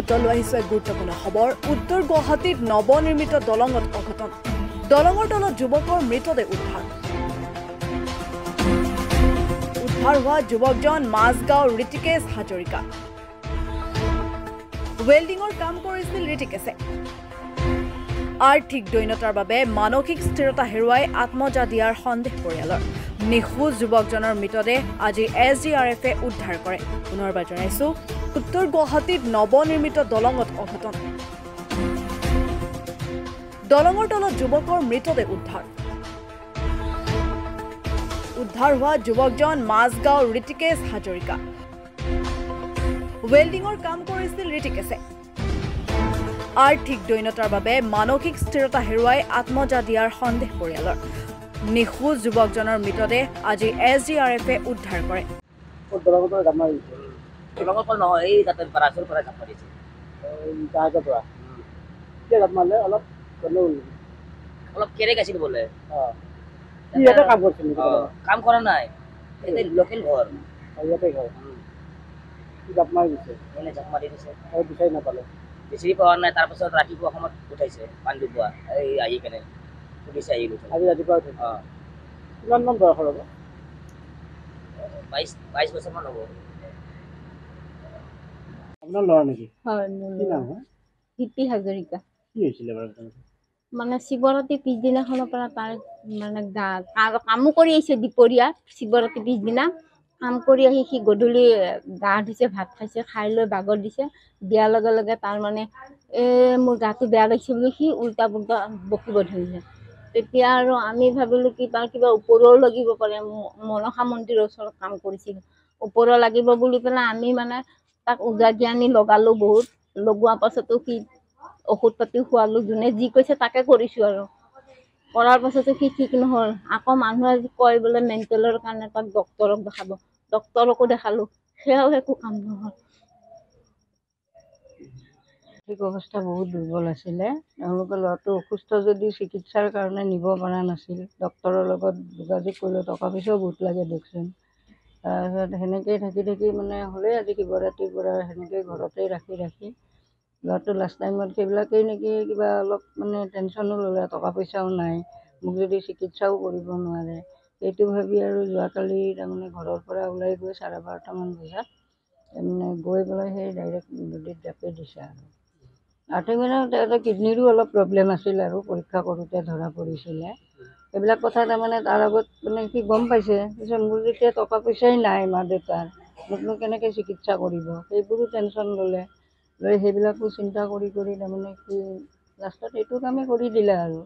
মুহূৰ্তলৈ আহিছে গুৰুত্বপূৰ্ণ খবৰ। উত্তৰ গুৱাহাটীত নৱনিৰ্মিত দলঙত অঘটন। দলঙৰ তলত যুৱকৰ মৃতদেহ উদ্ধাৰ। উদ্ধাৰ হোৱা যুৱকজন মাজগাঁও ঋষিকেশ হাজৰিকা। ৱেল্ডিঙৰ কাম কৰিছিল ঋষিকেশে। আৰ্থিক দৈন্যতাৰ বাবে মানসিক স্থিৰতা হেৰুৱাই আত্মহত্যা দিয়াৰ সন্দেহ পৰিয়ালৰ। নিখোজ যুৱকজনৰ মৃতদেহ আজি SDRFে উদ্ধাৰ কৰে। পুনৰবাৰ জনাইছো, উত্তৰ গুৱাহাটীত নৱনিৰ্মিত দলঙত অঘটন। দলঙৰ তলত যুৱকৰ মৃতদেহ উদ্ধাৰ। উদ্ধাৰ হোৱা যুৱকজন মাজগাঁও ঋষিকেশ হাজৰিকা। ৱেল্ডিঙৰ কাম কৰিছিল ঋষিকেশে। আৰ্থিক দৈন্যতাৰ বাবে মানসিক স্থিৰতা হেৰুৱাই আত্মহত্যা দিয়াৰ সন্দেহ পৰিয়ালৰ। নিখোজ যুৱকজনৰ মৃতদেহ আজি SDRFে উদ্ধাৰ কৰে। কাম কৰা নাই, লোকেল ঘৰ বিচাৰি নাপালে, বিচাৰি পোৱা নাই। তাৰপাছত ৰাতিপুৱা সময়ত উঠাইছে পাণ্ডুপুৱা এই আহি কেনে পুলিচ আহিল। আজি ৰাতিপুৱা কিমান মান বয়সৰ হ'ব? 22 বছৰমান হ'ব। আপোনাৰ ল'ৰা নেকি? হয়, মোৰ কি নাম হয়? হিপি হাজৰিকা। কি হৈছিলে বাৰু? মানে শিৱৰাত্ৰি পিছদিনাখনৰ পৰা তাৰ মানে কামো কৰি আহিছে দুপৰীয়া। শিৱৰাত্ৰি পিছদিনা কাম কৰি আহি সি গধূলি গা ধুইছে, ভাত খাইছে, খাই লৈ বাগৰ দিছে। দিয়াৰ লগে লগে তাৰ মানে মোৰ গাটো বেয়া লাগিছে বুলি সি উল্টা পুল্টা বকিব ধৰিলে। তেতিয়া আৰু আমি ভাবিলোঁ কি তাৰ কিবা ওপৰৰ লাগিব পাৰে। মনসা মন্দিৰৰ ওচৰত কাম কৰিছিল, ওপৰৰ লাগিব বুলি পেলাই আমি মানে তাক উজাগি আনি লগালোঁ বহুত। লগোৱাৰ পাছতো সি ঔষধ পাতি খোৱালোঁ, যোনে যি কৈছে তাকে কৰিছোঁ আৰু কৰাৰ পাছতো সি ঠিক নহ'ল। আকৌ মানুহে কয় বোলে মেণ্টেলৰ কাৰণে তাক ডক্তৰক দেখাব, ডক্তৰকো দেখালোঁ, সেয়াও একো কাম নহ'ল। আৰ্থিক অৱস্থা বহুত দুৰ্বল আছিলে। তেওঁলোকে ল'ৰাটো অসুস্থ যদিও চিকিৎসাৰ কাৰণে নিব পৰা নাছিল। ডক্তৰৰ লগত যোগাযোগ কৰিলে টকা পইচাও বহুত লাগে দিয়কচোন। তাৰপিছত সেনেকৈয়ে থাকি মানে হ'লেই আজি শিৱৰাত্ৰিৰ পৰা সেনেকৈ ঘৰতেই ৰাখি ল'ৰাটো লাষ্ট টাইমত সেইবিলাকেই নেকি কিবা অলপ মানে টেনশ্যনো ল'লে, টকা পইচাও নাই, মোক যদি চিকিৎসাও কৰিব নোৱাৰে। সেইটো ভাবি আৰু যোৱাকালি তাৰমানে ঘৰৰ পৰা ওলাই গৈ 12:30মান বজাত তাৰমানে গৈ পেলাই সেই ডাইৰেক্ট নদীত জাপি দিছে আৰু। আৰ্থিক মানে এটা কিডনীৰো অলপ প্ৰব্লেম আছিল আৰু পৰীক্ষা কৰোঁতে ধৰা পৰিছিলে। এইবিলাক কথা তাৰমানে তাৰ আগত মানে সি গম পাইছে। পিছত মোৰ যেতিয়া টকা পইচাই নাই মা দেউতাৰ, মোকনো কেনেকৈ চিকিৎসা কৰিব, সেইবোৰো টেনশ্যন ল'লে। লৈ সেইবিলাকো চিন্তা কৰি তাৰমানে সি লাষ্টত এইটো কামেই কৰি দিলে আৰু।